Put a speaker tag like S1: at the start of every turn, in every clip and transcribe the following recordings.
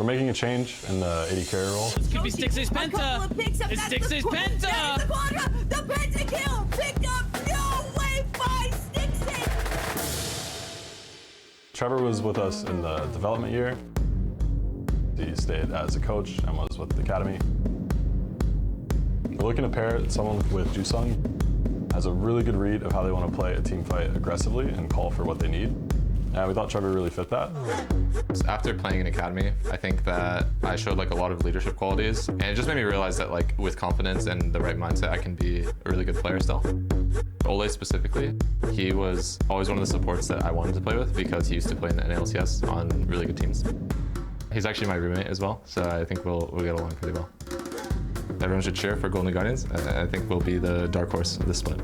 S1: We're making a change in the AD carry role.
S2: This could be Stixxay's Penta. It's Stixxay's Penta.
S3: The Penta kill picked up. No way by Stixxay.
S1: Trevor was with us in the development year. He stayed as a coach and was with the academy. We're looking to pair someone with Johnsun. Has a really good read of how they want to play a team fight aggressively and call for what they need. And we thought Trevor really fit that.
S4: After playing in academy, I think that I showed like a lot of leadership qualities, and it just made me realize that like with confidence and the right mindset, I can be a really good player still. Olleh specifically, he was always one of the supports that I wanted to play with because he used to play in LCS on really good teams. He's actually my roommate as well, so I think we'll get along pretty well. Everyone should cheer for Golden Guardians. I think we'll be the dark horse of this split.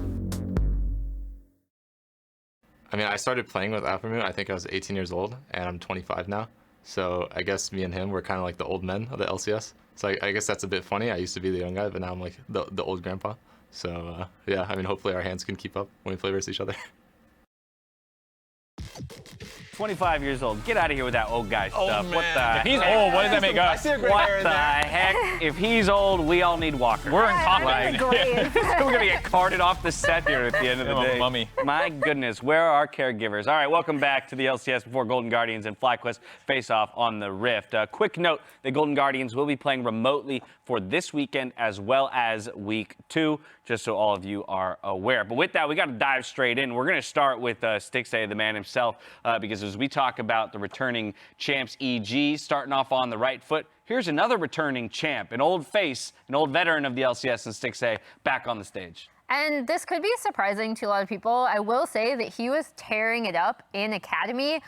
S4: I mean, I started playing with aphromoo, I think I was 18 years old, and I'm 25 now. So I guess me and him were kind of like the old men of the LCS. So I guess that's a bit funny. I used to be the young guy, but now I'm like the old grandpa. So yeah, I mean, hopefully our hands can keep up when we play versus each other.
S5: 25 years old. Get out of here with that old guy stuff. What the
S6: If he's old, what does that make us?
S5: What the heck? If he's old, we all need walkers.
S6: We're in top
S5: Like, we're gonna get carted off the set here at the end of the day.
S6: Mummy.
S5: My goodness, where are our caregivers? All right, welcome back to the LCS before Golden Guardians and FlyQuest face off on the Rift. Quick note, the Golden Guardians will be playing remotely for this weekend as well as week 2, just so all of you are aware. But with that, we got to dive straight in. We're going to start with Stixxay, the man himself, because as we talk about the returning champs EG starting off on the right foot, here's another returning champ, an old face, an old veteran of the LCS and Stixxay back on the stage.
S7: And this could be surprising to a lot of people. I will say that he was tearing it up in Academy.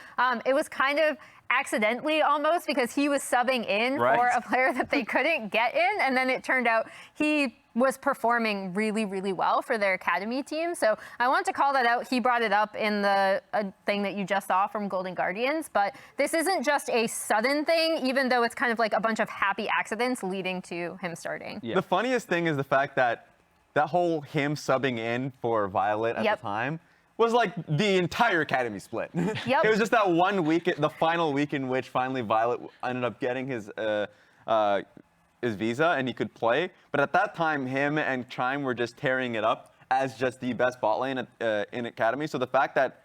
S7: It was kind of accidentally almost because he was subbing in for a player that they couldn't get in. And then it turned out he was performing really, really well for their Academy team. So I want to call that out. He brought it up in the thing that you just saw from Golden Guardians. But this isn't just a sudden thing, even though it's kind of like a bunch of happy accidents leading to him starting.
S8: Yeah. The funniest thing is the fact that that whole him subbing in for Violet at the time was like the entire Academy split. It was just that 1 week, the final week in which finally Violet ended up getting his visa and he could play. But at that time, him and Chime were just tearing it up as just the best bot lane in Academy. So the fact that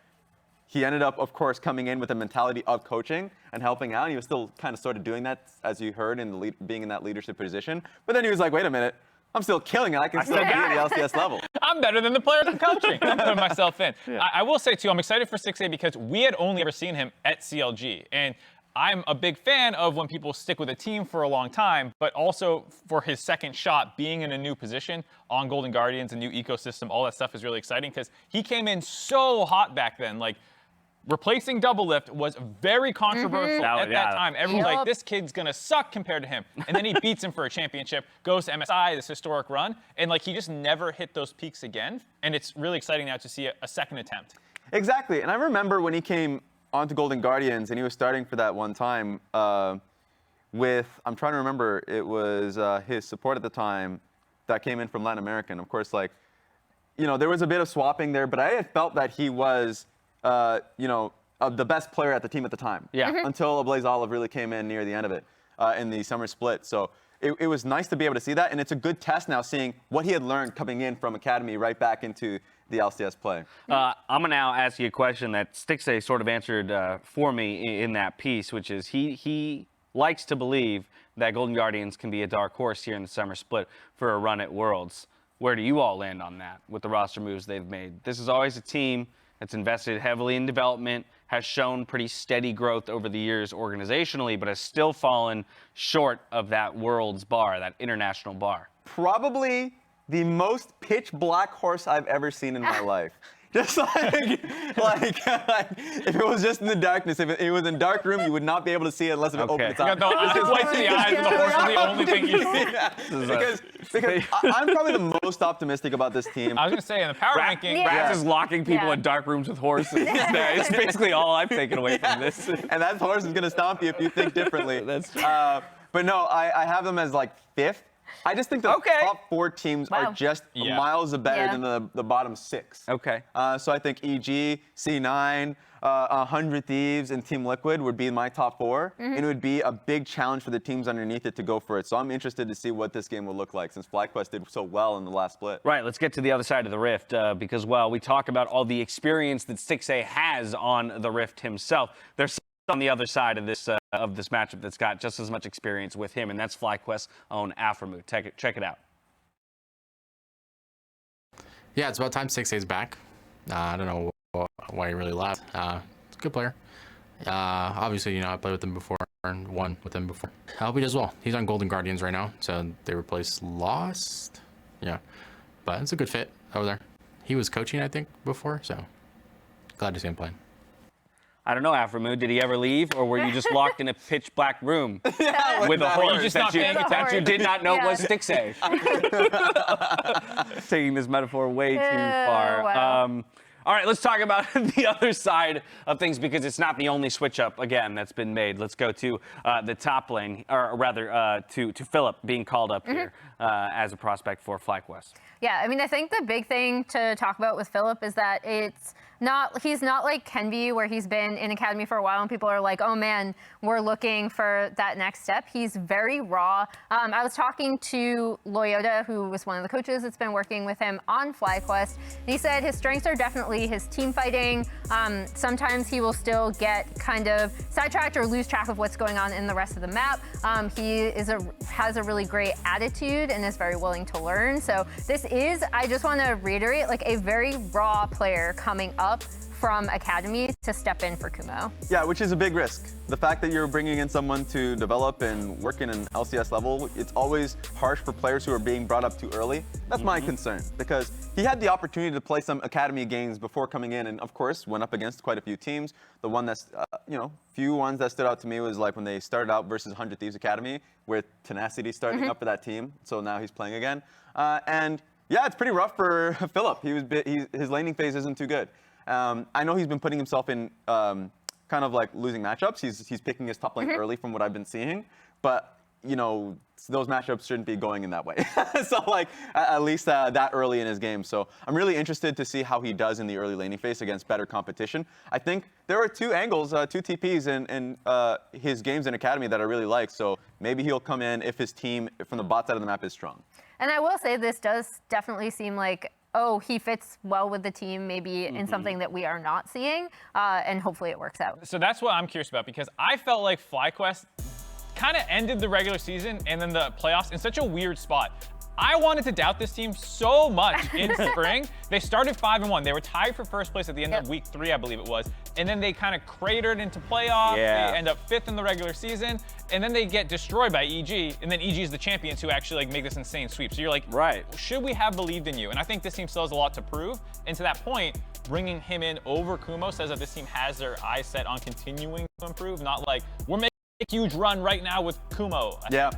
S8: he ended up, of course, coming in with a mentality of coaching and helping out, and he was still kind of sort of doing that, as you heard, in the being in that leadership position. But then he was like, wait a minute, I'm still killing it. I can still be at the LCS level.
S6: I'm better than the players I'm coaching. I'm putting myself in. I will say, too, I'm excited for Stixxay because we had only ever seen him at CLG. And I'm a big fan of when people stick with a team for a long time, but also for his second shot, being in a new position on Golden Guardians, a new ecosystem, all that stuff is really exciting because he came in so hot back then. Like, replacing Doublelift was very controversial at that time. Everyone's like, this kid's gonna suck compared to him. And then he beats him for a championship, goes to MSI, this historic run, and like he just never hit those peaks again. And it's really exciting now to see a second attempt.
S8: Exactly, and I remember when he came onto Golden Guardians and he was starting for that one time with, I'm trying to remember, it was his support at the time that came in from Latin America. And of course, like, you know, there was a bit of swapping there, but I had felt that he was you know, the best player at the team at the time. Until Ablazeolive really came in near the end of it in the summer split. So it was nice to be able to see that, and it's a good test now seeing what he had learned coming in from Academy right back into the LCS play.
S5: I'm gonna now ask you a question that Stixxay sort of answered for me in that piece, which is he likes to believe that Golden Guardians can be a dark horse here in the summer split for a run at Worlds. Where do you all land on that with the roster moves they've made? This is always a team that's invested heavily in development, has shown pretty steady growth over the years organizationally, but has still fallen short of that Worlds bar, that international bar.
S8: Probably the most pitch black horse I've ever seen in my life. Just like if it was just in the darkness, if it was in dark room, you would not be able to see it unless it opened its eyes.
S6: The lights in the eyes and the horse is the only thing you see.
S8: Because I'm probably the most optimistic about this team.
S6: I was going to say, in the power ranking,
S5: Raz is locking people in dark rooms with horses. It's basically all I've taken away from this.
S8: And that horse is going to stomp you if you think differently.
S5: That's true.
S8: But no, I have them as like 5th. I just think the top 4 teams are just miles better than the bottom 6.
S5: Okay.
S8: So I think EG, C9, 100 Thieves and Team Liquid would be my top 4, and it would be a big challenge for the teams underneath it to go for it. So I'm interested to see what this game will look like since FlyQuest did so well in the last split.
S5: Right, let's get to the other side of the Rift because, well, we talk about all the experience that Stixxay has on the Rift himself. There's on the other side of this matchup that's got just as much experience with him, and that's FlyQuest's own aphromoo. Check it out.
S9: Yeah, it's about time Stixxay's back. I don't know why he really left. He's a good player. Obviously, you know, I played with him before and won with him before. I hope he does well. He's on Golden Guardians right now, so they replaced Lost. Yeah, but it's a good fit over there. He was coaching, I think, before, so glad to see him playing.
S5: I don't know, aphromoo, did he ever leave, or were you just locked in a pitch black room with a horse that you did not know was Stixxay? Taking this metaphor way too far.
S7: Wow.
S5: All right, let's talk about the other side of things because it's not the only switch up, again, that's been made. Let's go to the top lane, or rather to Philip being called up here as a prospect for FlyQuest.
S7: Yeah, I mean, I think the big thing to talk about with Philip is that he's not like Kenby, where he's been in Academy for a while and people are like, oh man, we're looking for that next step. He's very raw. I was talking to Loyoda, who was one of the coaches that's been working with him on FlyQuest, and he said his strengths are definitely his team fighting. Sometimes he will still get kind of sidetracked or lose track of what's going on in the rest of the map. He has a really great attitude and is very willing to learn. So this is, I just want to reiterate, like a very raw player coming up from Academy to step in for Kumo.
S8: Yeah, which is a big risk. The fact that you're bringing in someone to develop and work in an LCS level, it's always harsh for players who are being brought up too early. That's my concern, because he had the opportunity to play some Academy games before coming in, and of course went up against quite a few teams. The one that's, few ones that stood out to me was like when they started out versus 100 Thieves Academy, with Tenacity starting up for that team. So now he's playing again, and yeah, it's pretty rough for Philip. His laning phase isn't too good. I know he's been putting himself in kind of like losing matchups. He's picking his top lane early from what I've been seeing, but those matchups shouldn't be going in that way. So like at least that early in his game. So I'm really interested to see how he does in the early laning phase against better competition. I think there are two angles, two TPs in his games in Academy that I really like. So maybe he'll come in if his team from the bot side of the map is strong. And
S7: I will say this does definitely seem like, oh, he fits well with the team, maybe in something that we are not seeing, and hopefully it works out.
S6: So that's what I'm curious about, because I felt like FlyQuest kind of ended the regular season and then the playoffs in such a weird spot. I wanted to doubt this team so much in spring. They started 5-1. They were tied for first place at the end of week 3, I believe it was. And then they kind of cratered into playoffs.
S5: Yeah.
S6: They end up 5th in the regular season. And then they get destroyed by EG. And then EG is the champions who actually make this insane sweep. So you're like,
S5: right,
S6: should we have believed in you? And I think this team still has a lot to prove. And to that point, bringing him in over Kumo says that this team has their eyes set on continuing to improve, not like we're making a huge run right now with Kumo.
S8: Yeah.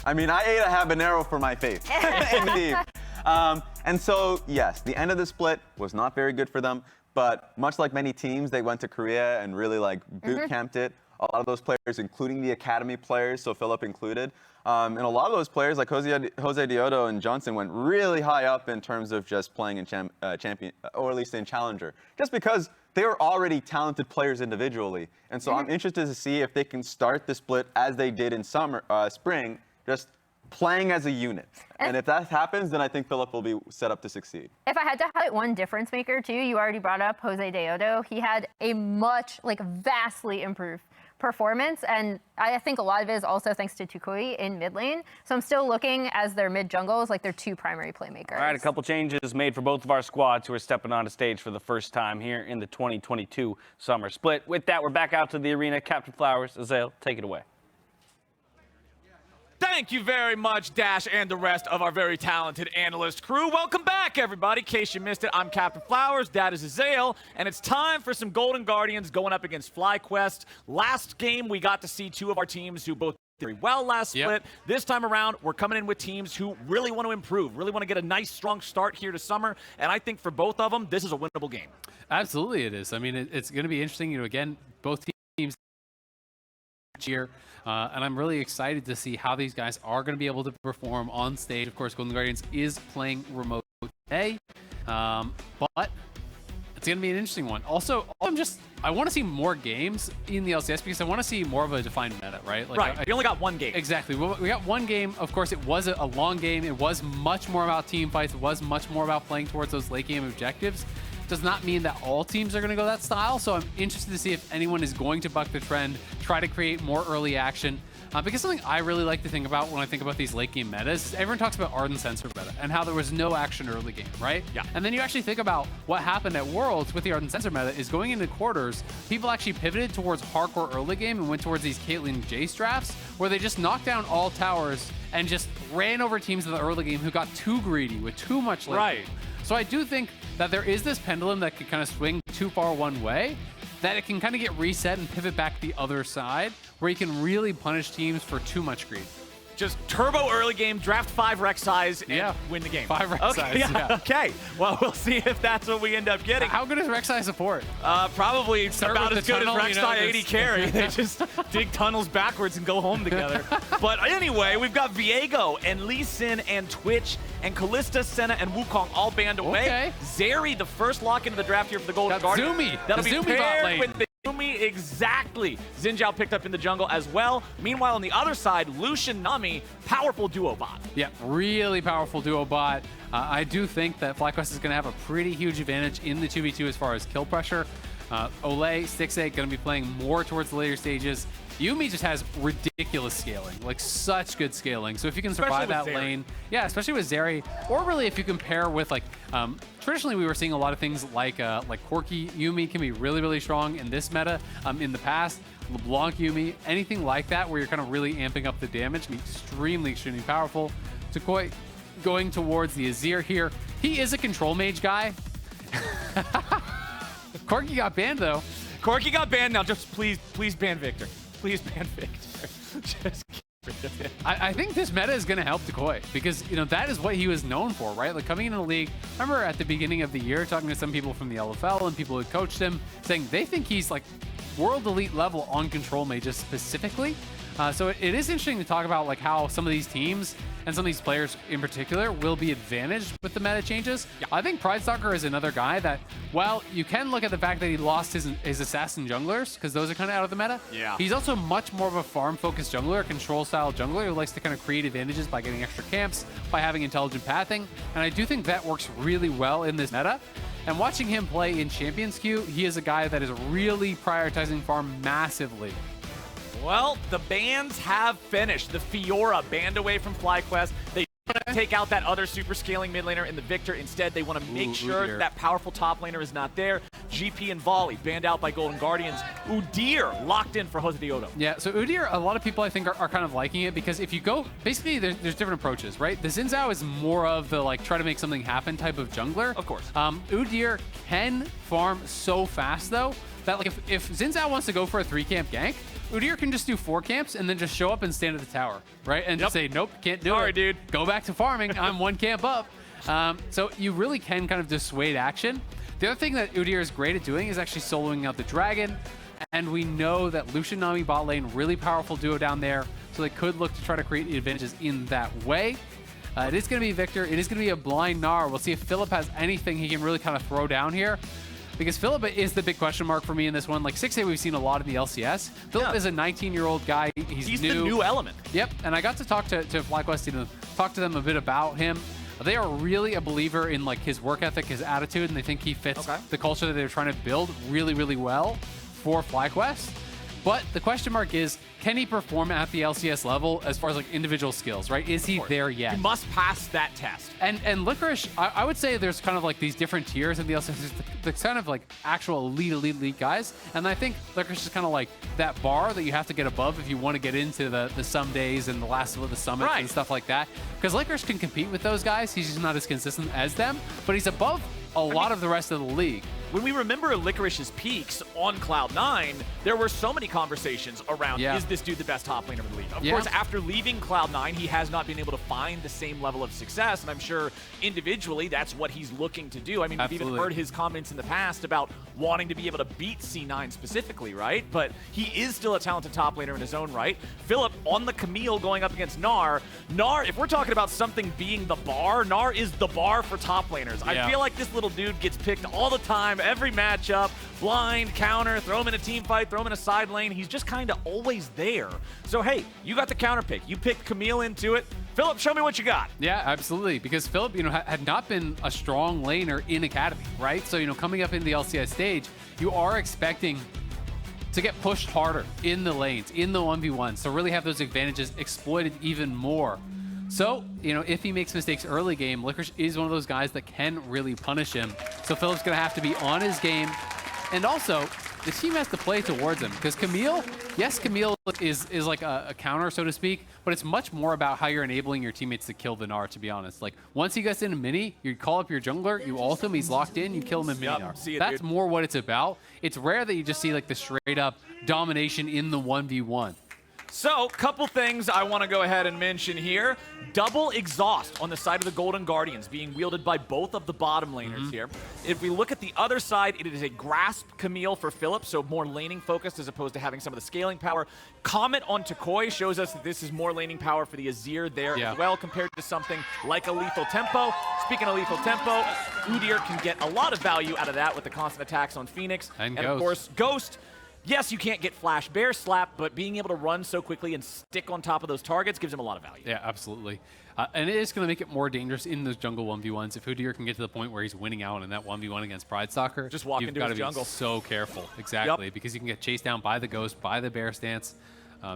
S8: I mean, I ate a habanero for my faith in the team. And so, yes, the end of the split was not very good for them. But much like many teams, they went to Korea and really like boot camped it. A lot of those players, including the Academy players, so Philip included. And a lot of those players, like Josedeodo and Johnsun, went really high up in terms of just playing in champion, or at least in Challenger, just because they were already talented players individually. And so I'm interested to see if they can start the split as they did in spring, just playing as a unit. And if that happens, then I think Philip will be set up to succeed.
S7: If I had to highlight one difference maker too, you already brought up Josedeodo. He had a vastly improved performance, and I think a lot of it is also thanks to toucouille in mid lane. So I'm still looking as their mid jungles like their two primary playmakers. All
S5: right, a couple changes made for both of our squads who are stepping on a stage for the first time here in the 2022 Summer Split. With that, we're back out to the arena. Captain Flowers, Azeal, take it away.
S10: Thank you very much, Dash, and the rest of our very talented analyst crew. Welcome back, everybody. In case you missed it, I'm Captain Flowers, that is Azeal, and it's time for some Golden Guardians going up against FlyQuest. Last game, we got to see two of our teams who both did very well last split. This time around, we're coming in with teams who really want to improve, really want to get a nice, strong start here to summer, and I think for both of them, this is a winnable game.
S11: Absolutely it is. I mean, it's going to be interesting. Again, both teams year. And I'm really excited to see how these guys are going to be able to perform on stage. Of course, Golden Guardians is playing remote today, but It's going to be an interesting one. Also, I want to see more games in the LCS because I want to see more of a defined meta, right? Like,
S10: right. We only got one game.
S11: Exactly. We got one game. Of course, it was a long game. It was much more about team fights. It was much more about playing towards those late game objectives. Does not mean that all teams are going to go that style. So I'm interested to see if anyone is going to buck the trend, try to create more early action. Because something I really like to think about when I think about these late game metas is everyone talks about Ardent Sensor meta and how there was no action early game, right?
S10: Yeah.
S11: And then you actually think about what happened at Worlds with the Ardent Sensor meta is going into quarters, people actually pivoted towards hardcore early game and went towards these Caitlyn Jace drafts where they just knocked down all towers and just ran over teams in the early game who got too greedy with too much late game. So I do think that there is this pendulum that could kind of swing too far one way, that it can kind of get reset and pivot back the other side, where you can really punish teams for too much greed.
S10: Just turbo early game, draft 5 Rek'Sais, and win the game.
S11: 5 Rek'Sais, yeah.
S10: Okay, well, we'll see if that's what we end up getting.
S11: How good is Rek'Sai support?
S10: Probably about as good
S11: tunnel,
S10: as Rek'Sai AD carry. They just dig tunnels backwards and go home together. But anyway, we've got Viego and Lee Sin and Twitch and Kalista, Senna, and Wukong all banned away.
S11: Okay.
S10: Zeri, the first lock into the draft here for the Golden Guardian.
S11: Zumi.
S10: That'll
S11: The
S10: be
S11: Zumi bot
S10: paired
S11: lane.
S10: with the Yuumi, exactly. Xin Zhao picked up in the jungle as well. Meanwhile, on the other side, Lucian, Nami, powerful duo bot.
S11: Yeah, really powerful duo bot. I do think that FlyQuest is going to have a pretty huge advantage in the 2v2 as far as kill pressure. Olleh, Stixxay going to be playing more towards the later stages. Yuumi just has ridiculous scaling, like such good scaling. So if you can survive that lane, yeah, especially with Zeri, or really if you compare with like, traditionally we were seeing a lot of things like Corki Yuumi can be really, really strong in this meta. In the past, LeBlanc Yuumi, anything like that where you're kind of really amping up the damage, can be extremely, extremely powerful. toucouille going towards the Azir here. He is a control mage guy. Corki got banned though.
S10: Corki got banned. Now just please ban Viktor. Please ban Viktor. Just get rid of it.
S11: I think this meta is going to help toucouille because, you know, that is what he was known for, right? Like coming into the league, I remember at the beginning of the year talking to some people from the LFL and people who coached him saying they think he's like world elite level on control mages specifically. So it is interesting to talk about like how some of these teams and some of these players in particular will be advantaged with the meta changes. Yeah. I think Pridestalkr is another guy that, while you can look at the fact that he lost his assassin junglers, because those are kind of out of the meta, he's also much more of a farm-focused jungler, a control-style jungler who likes to kind of create advantages by getting extra camps, by having intelligent pathing, and I do think that works really well in this meta. And watching him play in Champions Queue, he is a guy that is really prioritizing farm massively.
S10: Well, the bans have finished. The Fiora banned away from FlyQuest. They want to take out that other super scaling mid laner in the Viktor. Instead, they want to make sure that powerful top laner is not there. GP and Volley banned out by Golden Guardians. Udyr locked in for Josedeodo.
S11: Yeah, so Udyr, a lot of people I think are kind of liking it because if you go, basically there's different approaches, right? The Xin Zhao is more of the like try to make something happen type of jungler.
S10: Of course.
S11: Udyr can farm so fast though that like if Xin Zhao wants to go for a 3-camp gank, Udyr can just do 4 camps and then just show up and stand at the tower, right? And just say, nope, can't do it.
S10: Sorry, dude.
S11: Go back to farming. I'm 1 camp up. So you really can kind of dissuade action. The other thing that Udyr is great at doing is actually soloing out the dragon. And we know that Lucian Nami bot lane, really powerful duo down there. So they could look to try to create advantages in that way. It is going to be Viktor. It is going to be a blind Gnar. We'll see if Philip has anything he can really kind of throw down here. Because Philip is the big question mark for me in this one. Like Stixxay, we've seen a lot in the LCS. Philip is a 19-year-old guy. He's new.
S10: The new element.
S11: Yep, and I got to talk to FlyQuest team, talk to them a bit about him. They are really a believer in like his work ethic, his attitude, and they think he fits the culture that they're trying to build really, really well for FlyQuest. But the question mark is, can he perform at the LCS level as far as like individual skills, right? Is he there yet?
S10: He must pass that test.
S11: And Licorice, I would say there's kind of like these different tiers in the LCS. There's kind of like actual elite guys. And I think Licorice is kind of like that bar that you have to get above if you want to get into the some days and the last of the summits and stuff like that. Because Licorice can compete with those guys. He's just not as consistent as them, but he's above a lot of the rest of the league.
S10: When we remember Licorice's peaks on Cloud9, there were so many conversations around, is this dude the best top laner in the league? Of course, after leaving Cloud9, he has not been able to find the same level of success, and I'm sure individually that's what he's looking to do. I mean, we've even heard his comments in the past about wanting to be able to beat C9 specifically, right? But he is still a talented top laner in his own right. Philip on the Camille going up against Gnar. Gnar, if we're talking about something being the bar, Gnar is the bar for top laners.
S5: Yeah.
S10: I feel like this little dude gets picked all the time, every matchup, blind, counter, throw him in a team fight, throw him in a side lane. He's just kind of always there. So hey, you got the counter pick. You picked Camille into it. Philip, show me what you got.
S11: Yeah, absolutely. Because Philip, had not been a strong laner in Academy, right? So, coming up in the LCS stage, you are expecting to get pushed harder in the lanes, in the 1v1. So really have those advantages exploited even more. So, if he makes mistakes early game, Licorice is one of those guys that can really punish him. So Philip's going to have to be on his game. And also, the team has to play towards him because Camille, yes, Camille is like a counter, so to speak, but it's much more about how you're enabling your teammates to kill the Gnar, to be honest. Like, once he gets in a mini, you call up your jungler, you ult him, he's locked in, you kill him in mini Gnar. That's more what it's about. It's rare that you just see like the straight up domination in the 1v1.
S10: So, couple things I want to go ahead and mention here. Double exhaust on the side of the Golden Guardians being wielded by both of the bottom laners here. If we look at the other side, it is a grasp Camille for Philip, so more laning focused as opposed to having some of the scaling power. Comment on toucouille shows us that this is more laning power for the Azir there as well compared to something like a lethal tempo. Speaking of lethal tempo, Udyr can get a lot of value out of that with the constant attacks on Phoenix. And of course, Ghost. Yes, you can't get Flash Bear Slap, but being able to run so quickly and stick on top of those targets gives him a lot of value.
S11: Yeah, absolutely. And it is going to make it more dangerous in those jungle 1v1s. If Udyr can get to the point where he's winning out in that 1v1 against Pridestalkr,
S10: just walk into his jungle.
S11: Be so careful, exactly, because you can get chased down by the Ghost, by the Bear Stance.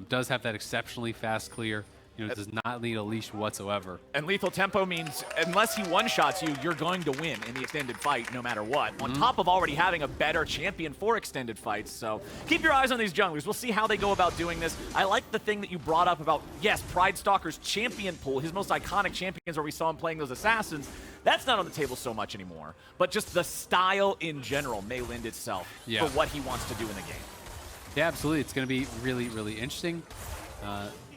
S11: Does have that exceptionally fast clear. Does not need a leash whatsoever.
S10: And lethal tempo means unless he one-shots you, you're going to win in the extended fight no matter what. On top of already having a better champion for extended fights. So keep your eyes on these junglers. We'll see how they go about doing this. I like the thing that you brought up about, yes, Pridestalkr's champion pool, his most iconic champions where we saw him playing those assassins. That's not on the table so much anymore. But just the style in general may lend itself for what he wants to do in the game.
S11: Yeah, absolutely. It's going to be really, really interesting.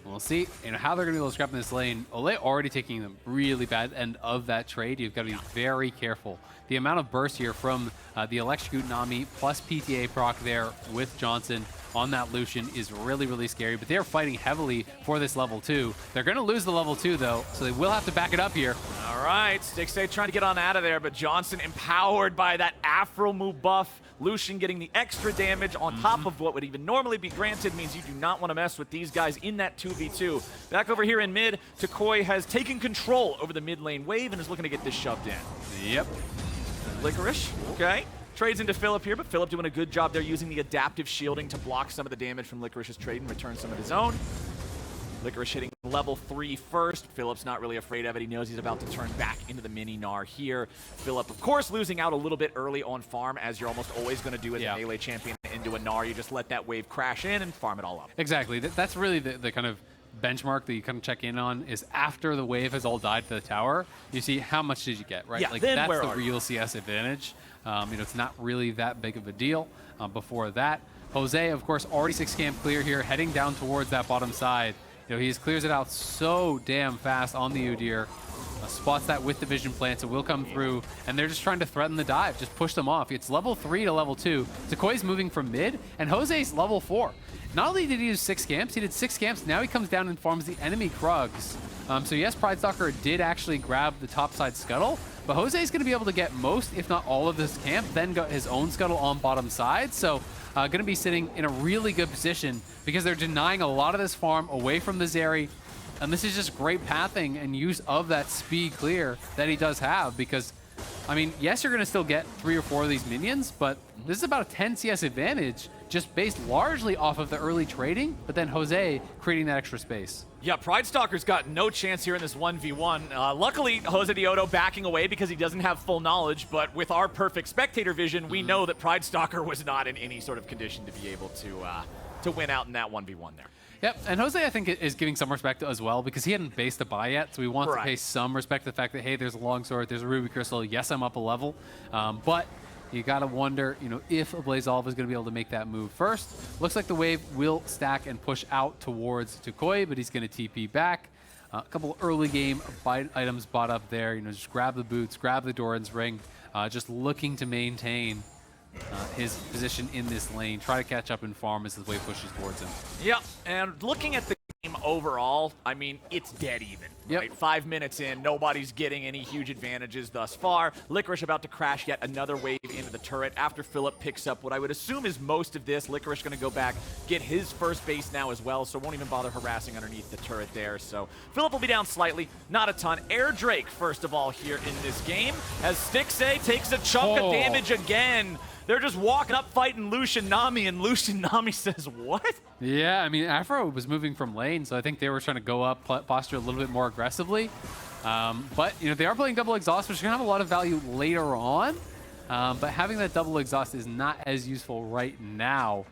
S11: We'll see how they're going to be able to scrap in this lane. Olleh already taking the really bad end of that trade. You've got to be very careful. The amount of burst here from the Electrocute Nami plus PTA proc there with Johnsun on that Lucian is really, really scary. But they're fighting heavily for this level 2. They're going to lose the level 2, though, so they will have to back it up here.
S10: All right, Stixxay trying to get on out of there, but Johnsun empowered by that aphromoo buff. Lucian getting the extra damage on top of what would even normally be granted means you do not want to mess with these guys in that 2v2. Back over here in mid, toucouille has taken control over the mid lane wave and is looking to get this shoved in.
S11: Yep.
S10: Licorice, okay. Trades into Philip here, but Philip doing a good job there using the adaptive shielding to block some of the damage from Licorice's trade and return some of his own. Licorice hitting level 3 first. Philip's not really afraid of it. He knows he's about to turn back into the mini Gnar here. Philip, of course, losing out a little bit early on farm, as you're almost always going to do as a melee champion into a Gnar. You just let that wave crash in and farm it all up.
S11: Exactly. That's really the kind of benchmark that you kind of check in on is after the wave has all died to the tower, you see how much did you get, right?
S10: Yeah,
S11: like
S10: then
S11: that's
S10: where
S11: the
S10: are
S11: real CS advantage. It's not really that big of a deal before that. Jose, of course, already 6 camp clear here, heading down towards that bottom side. He just clears it out so damn fast on the Udyr. Spots that with the vision plant, so we'll come through, and they're just trying to threaten the dive, just push them off. It's level 3 to level 2. toucouille's moving from mid, and Jose's level 4. Not only did he use 6 camps, he did 6 camps, now he comes down and farms the enemy Krugs. So yes, Pridestalkr did actually grab the topside scuttle, but Jose's going to be able to get most, if not all of this camp, then got his own scuttle on bottom side, so going to be sitting in a really good position because they're denying a lot of this farm away from the Zeri. And this is just great pathing and use of that speed clear that he does have because, I mean, yes, you're going to still get 3 or 4 of these minions, but this is about a 10 CS advantage just based largely off of the early trading, but then Jose creating that extra space.
S10: Yeah, Pridestalkr's got no chance here in this 1v1. Luckily, Josedeodo backing away because he doesn't have full knowledge, but with our perfect spectator vision, we know that Pridestalkr was not in any sort of condition to be able to win out in that 1v1 there.
S11: Yep, and Jose, I think, is giving some respect as well because he hadn't based a buy yet, so he wants to pay some respect to the fact that, hey, there's a longsword, there's a ruby crystal, yes, I'm up a level, but you gotta wonder, if Ablazeolive is gonna be able to make that move first. Looks like the wave will stack and push out towards toucouille, but he's gonna TP back. A couple early game items bought up there, just grab the boots, grab the Doran's ring, just looking to maintain his position in this lane, try to catch up and farm as the wave pushes towards him.
S10: Yeah, and looking at the game overall, I mean, it's dead even.
S11: Yep.
S10: Right? 5 minutes in, nobody's getting any huge advantages thus far. Licorice about to crash yet another wave into the turret after Philip picks up what I would assume is most of this. Licorice going to go back, get his first base now as well, so won't even bother harassing underneath the turret there. So Philip will be down slightly, not a ton. Air Drake, first of all, here in this game, as Stixxay takes a chunk of damage again. They're just walking up fighting Lucian Nami, and Lucian Nami says, what?
S11: Yeah, I mean, Afro was moving from lane, so I think they were trying to go up, posture a little bit more aggressively. But, you know, they are playing double exhaust, which is going to have a lot of value later on. But having that double exhaust is not as useful right now.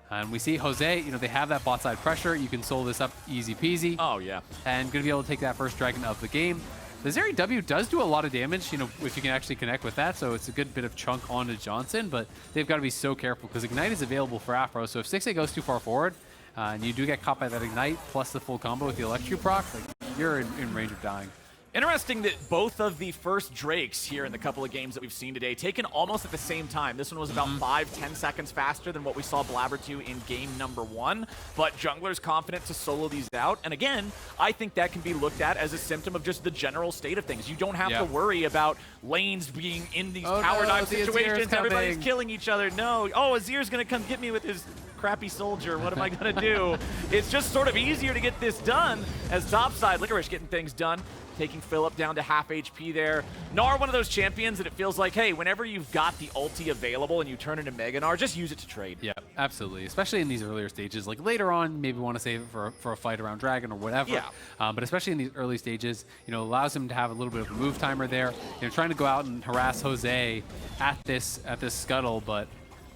S11: And we see Jose, you know, they have that bot side pressure. You can solo this up easy peasy.
S10: Oh, yeah.
S11: And going to be able to take that first dragon of the game. The Zeri W does do a lot of damage, you know, if you can actually connect with that, so it's a good bit of chunk onto Johnsun, but they've got to be so careful because Ignite is available for Afro, so if Stixxay goes too far forward, and you do get caught by that Ignite, plus the full combo with the Electro proc, like, you're in range of dying.
S10: Interesting that both of the first Drakes here in the couple of games that we've seen today taken almost at the same time. This one was about 5-10 seconds faster than what we saw Blabber 2 in game number 1, but Jungler's confident to solo these out. And again, I think that can be looked at as a symptom of just the general state of things. You don't have to worry about lanes being in these power dive situations. Everybody's killing each other. No. Oh, Azir's going to come get me with his crappy soldier. What am I going to do? It's just sort of easier to get this done as topside. Licorice getting things done, taking Philip down to half HP there. Gnar, one of those champions that it feels like, hey, whenever you've got the ulti available and you turn into Mega Gnar, just use it to trade.
S11: Yeah, absolutely. Especially in these earlier stages. Like later on, maybe want to save it for a fight around Dragon or whatever. Yeah. But especially in these early stages, you know, allows him to have a little bit of a move timer there. You know, trying to go out and harass Jose at this scuttle, but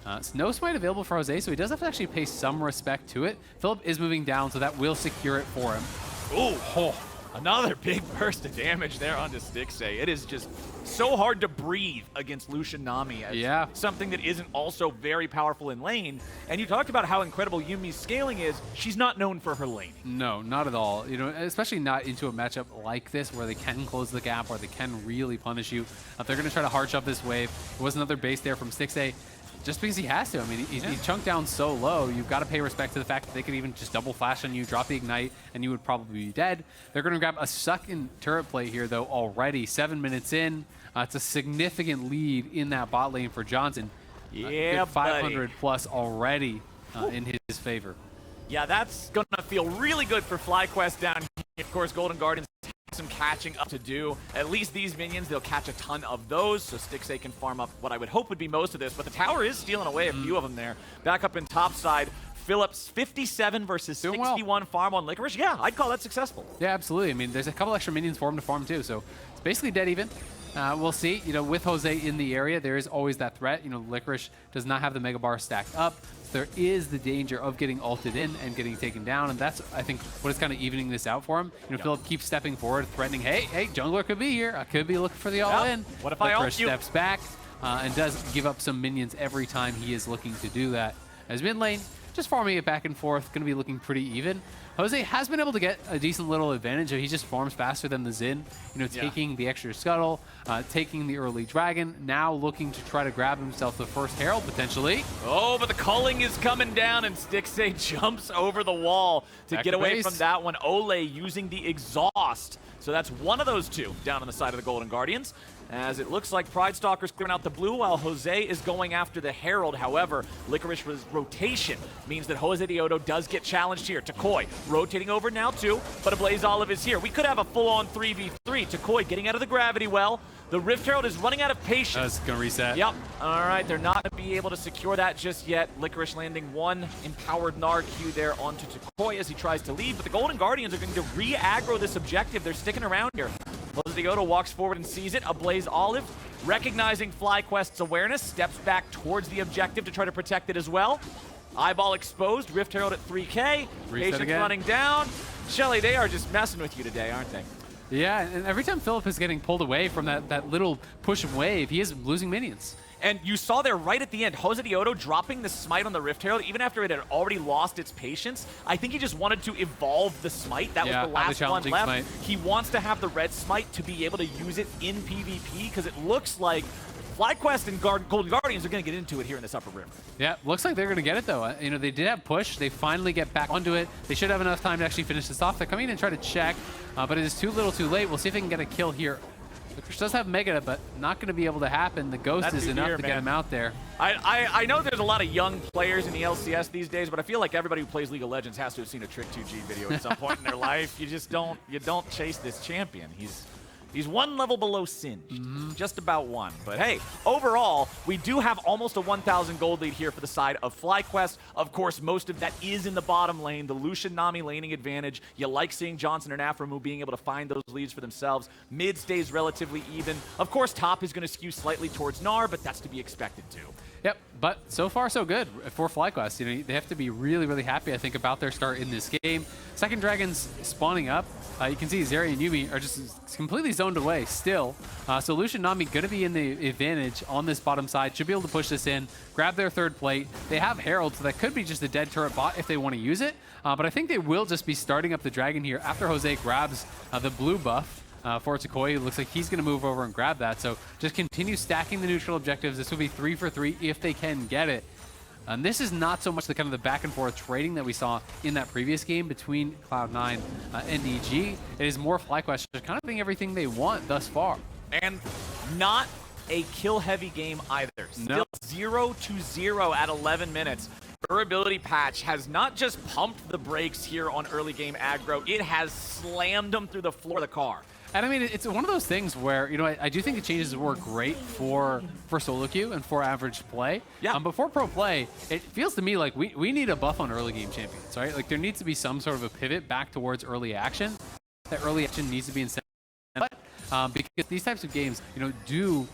S11: it's no smite available for Jose, so he does have to actually pay some respect to it. Philip is moving down, so that will secure it for him.
S10: Ooh, oh, another big burst of damage there onto Stixxay. It is just so hard to breathe against Lucian Nami as something that isn't also very powerful in lane. And you talked about how incredible Yuumi's scaling is. She's not known for her laning.
S11: No, not at all. You know, especially not into a matchup like this where they can close the gap, where they can really punish you. They're going to try to hard shove this wave. There was another base there from Stixxay. Just because he has to. I mean, he chunked down so low, you've got to pay respect to the fact that they could even just double flash on you, drop the Ignite, and you would probably be dead. They're going to grab a second turret play here, though, already. 7 minutes in. It's a significant lead in that bot lane for Johnsun.
S10: Yeah,
S11: 500 plus already in his favor.
S10: Yeah, that's going to feel really good for FlyQuest down here. Of course, Golden Guardians some catching up to do. At least these minions, they'll catch a ton of those, so Stixxay can farm up what I would hope would be most of this, but the tower is stealing away a few of them there. Back up in top side, Phillips 57 versus 61 farm on Licorice. Yeah, I'd call that successful.
S11: Yeah, absolutely. I mean, there's a couple extra minions for him to farm too, so it's basically dead even. We'll see. You know, with Jose in the area, there is always that threat. You know, Licorice does not have the Mega Bar stacked up. There is the danger of getting ulted in and getting taken down, and that's, I think, what is kind of evening this out for him. You know, Philip keeps stepping forward, threatening, hey, jungler could be here. I could be looking for the all-in.
S10: What if I ult you?
S11: Steps back and does give up some minions every time he is looking to do that. As mid lane, just farming it back and forth, going to be looking pretty even. Jose has been able to get a decent little advantage. He just farms faster than the Xin, you know, taking the extra scuttle, taking the early dragon, now looking to try to grab himself the first herald potentially.
S10: Oh, but the culling is coming down and Stixxay jumps over the wall to get away from that one. Olleh using the exhaust. So that's one of those two down on the side of the Golden Guardians. As it looks like Pridestalkr's clearing out the blue while Jose is going after the Herald. However, Licorice's rotation means that Josedeodo does get challenged here. toucouille rotating over now too, but Ablazeolive is here. We could have a full-on 3v3. toucouille getting out of the gravity well. The Rift Herald is running out of patience.
S11: That's going to reset.
S10: Yep. All right, they're not going to be able to secure that just yet. Licorice landing one empowered Gnar Q there onto toucouille as he tries to leave, but the Golden Guardians are going to re-aggro this objective. They're sticking around here. Josedeodo walks forward and sees it. Ablazeolive, recognizing FlyQuest's awareness, steps back towards the objective to try to protect it as well. Eyeball exposed, Rift Herald at 3K. Patience running down. Shelly, they are just messing with you today, aren't they?
S11: Yeah, and every time Philip is getting pulled away from that little push of wave, he is losing minions.
S10: And you saw there right at the end, Josedeodo dropping the smite on the Rift Herald, even after it had already lost its patience. I think he just wanted to evolve the smite. That was the last one left. Smite. He wants to have the red smite to be able to use it in PvP, because it looks like FlyQuest and Golden Guardians are going to get into it here in this upper river.
S11: Yeah, looks like they're going to get it, though. You know, they did have push. They finally get back onto it. They should have enough time to actually finish this off. They're coming in and try to check, but it is too little too late. We'll see if they can get a kill here. Licorice does have Mega, but not going to be able to happen. The Ghost is enough to get him out there.
S10: I know there's a lot of young players in the LCS these days, but I feel like everybody who plays League of Legends has to have seen a Trick 2G video at some point in their life. You just don't chase this champion. He's one level below Singed, just about one. But hey, overall, we do have almost a 1,000 gold lead here for the side of FlyQuest. Of course, most of that is in the bottom lane. The Lucian Nami laning advantage. You like seeing Johnsun and aphromoo being able to find those leads for themselves. Mid stays relatively even. Of course, top is going to skew slightly towards Gnar, but that's to be expected too.
S11: Yep, but so far so good for FlyQuest. You know, they have to be really, really happy, I think, about their start in this game. Second Dragon's spawning up. You can see Zeri and Yuumi are just completely zoned away still. So Lucian Nami going to be in the advantage on this bottom side. Should be able to push this in, grab their third plate. They have Herald, so that could be just a dead turret bot if they want to use it. But I think they will just be starting up the Dragon here after Jose grabs the blue buff. For toucouille, it looks like he's going to move over and grab that. So just continue stacking the neutral objectives. This will be 3 for 3 if they can get it. And this is not so much the kind of the back and forth trading that we saw in that previous game between Cloud9 and EG. It is more FlyQuest just kind of doing everything they want thus far.
S10: And not a kill-heavy game either. Still 0-0 at 11 minutes. Durability patch has not just pumped the brakes here on early game aggro, it has slammed them through the floor of the car.
S11: And I mean, it's one of those things where, you know, I do think the changes were great for solo queue and for average play. Yeah. But for pro play, it feels to me like we need a buff on early game champions, right? Like there needs to be some sort of a pivot back towards early action. That early action needs to be incentivized. Because these types of games, you know, do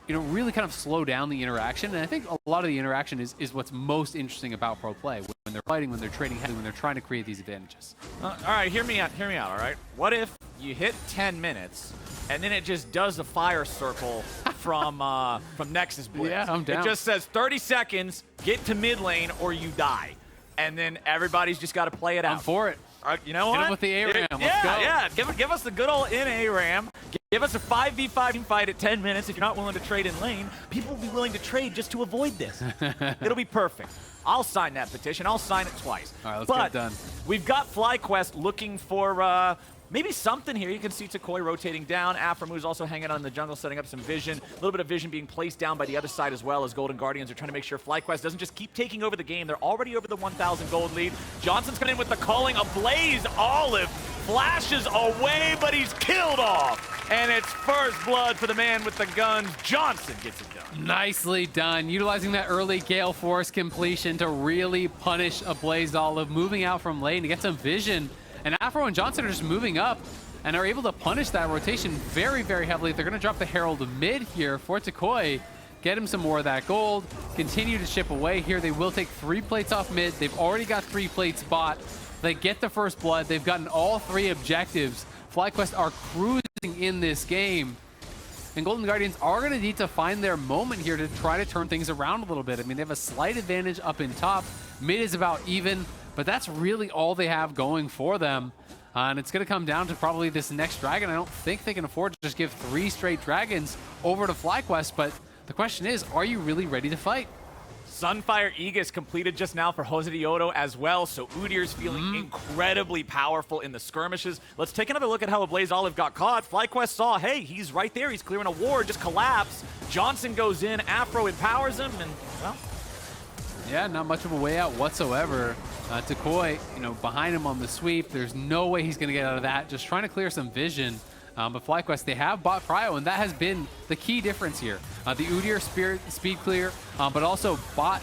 S11: really kind of slow down the interaction. And I think a lot of the interaction is what's most interesting about pro play. When they're fighting, when they're trading heavy, when they're trying to create these advantages.
S10: All right, hear me out, all right? What if you hit 10 minutes and then it just does a fire circle from Nexus Blitz?
S11: Yeah, I'm down.
S10: It just says 30 seconds, get to mid lane or you die. And then everybody's just got to play it out.
S11: I'm for it.
S10: You know what?
S11: Hit him with the ARAM.
S10: Yeah,
S11: Let's go.
S10: yeah. Give us the good old ARAM. Give us a 5v5 fight at 10 minutes. If you're not willing to trade in lane, people will be willing to trade just to avoid this. It'll be perfect. I'll sign that petition. I'll sign it twice.
S11: All right, let's get it done.
S10: We've got FlyQuest looking for maybe something here. You can see toucouille rotating down. aphromoo is also hanging out in the jungle, setting up some vision. A little bit of vision being placed down by the other side as well as Golden Guardians are trying to make sure FlyQuest doesn't just keep taking over the game. They're already over the 1,000 gold lead. Johnson's coming in with the calling. Ablazeolive flashes away, but he's killed off. And it's first blood for the man with the guns. Johnsun gets it done.
S11: Nicely done. Utilizing that early Gale Force completion to really punish Ablazeolive, moving out from lane to get some vision. And Afro and Johnsun are just moving up and are able to punish that rotation very, very heavily. They're going to drop the Herald mid here for toucouille, get him some more of that gold, continue to chip away here. They will take 3 plates off mid. They've already got 3 plates bought. They get the first blood. They've gotten all 3 objectives. FlyQuest are cruising in this game. And Golden Guardians are going to need to find their moment here to try to turn things around a little bit. I mean, they have a slight advantage up in top. Mid is about even, but that's really all they have going for them. And it's going to come down to probably this next dragon. I don't think they can afford to just give 3 straight dragons over to FlyQuest, but the question is, are you really ready to fight?
S10: Sunfire Aegis completed just now for Josedeodo as well, so Udyr's feeling incredibly powerful in the skirmishes. Let's take another look at how Ablazeolive got caught. FlyQuest saw, hey, he's right there, he's clearing a ward, just collapse. Johnsun goes in, Afro empowers him, and, well...
S11: Yeah, not much of a way out whatsoever. toucouille, you know, behind him on the sweep. There's no way he's going to get out of that. Just trying to clear some vision. But FlyQuest, they have bought cryo, and that has been the key difference here. The Udyr speed clear, but also bot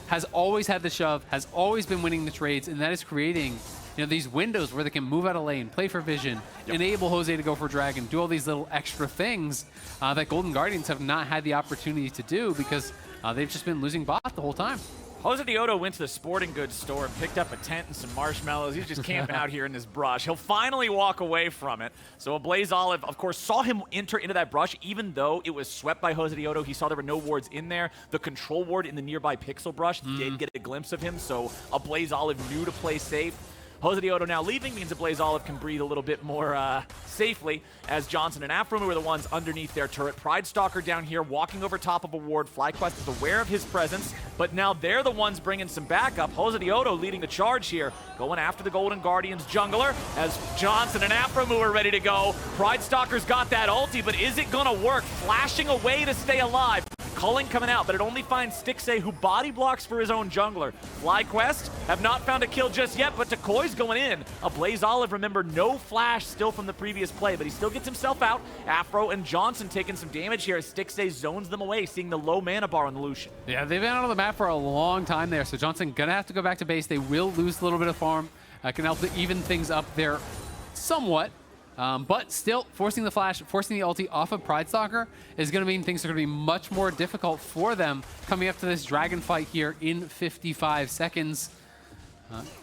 S11: has always had the shove, has always been winning the trades, and that is creating, you know, these windows where they can move out of lane, play for vision, enable Jose to go for dragon, do all these little extra things that Golden Guardians have not had the opportunity to do because they've just been losing bot the whole time.
S10: Josedeodo went to the sporting goods store and picked up a tent and some marshmallows. He's just camping out here in this brush. He'll finally walk away from it. So Ablazeolive, of course, saw him enter into that brush, even though it was swept by Josedeodo. He saw there were no wards in there. The control ward in the nearby pixel brush did get a glimpse of him, so Ablazeolive knew to play safe. Josedeodo now leaving means Ablazeolive can breathe a little bit more safely, as Johnsun and aphromoo are the ones underneath their turret. Pridestalkr down here walking over top of a ward. FlyQuest is aware of his presence, but now they're the ones bringing some backup. Josedeodo leading the charge here, going after the Golden Guardians jungler, as Johnsun and aphromoo are ready to go. Pridestalkr's got that ulti, but is it gonna work? Flashing away to stay alive. Culling coming out, but it only finds Stixxay, who body blocks for his own jungler. FlyQuest have not found a kill just yet, but toucouille's going in. Ablazeolive, remember, no flash still from the previous play, but he still gets himself out. Aphro and Johnsun taking some damage here as Stixxay zones them away, seeing the low mana bar on the Lucian.
S11: Yeah, they've been out of the map for a long time there, so Johnsun gonna have to go back to base. They will lose a little bit of farm. Can help to even things up there somewhat. But still, forcing the flash, forcing the ulti off of Pridestalkr is going to mean things are going to be much more difficult for them coming up to this dragon fight here in 55 seconds.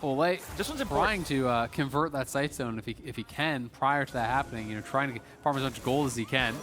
S11: Olleh
S10: this one's
S11: trying to convert that sight zone if he can prior to that happening. You know, trying to farm as much gold as he can.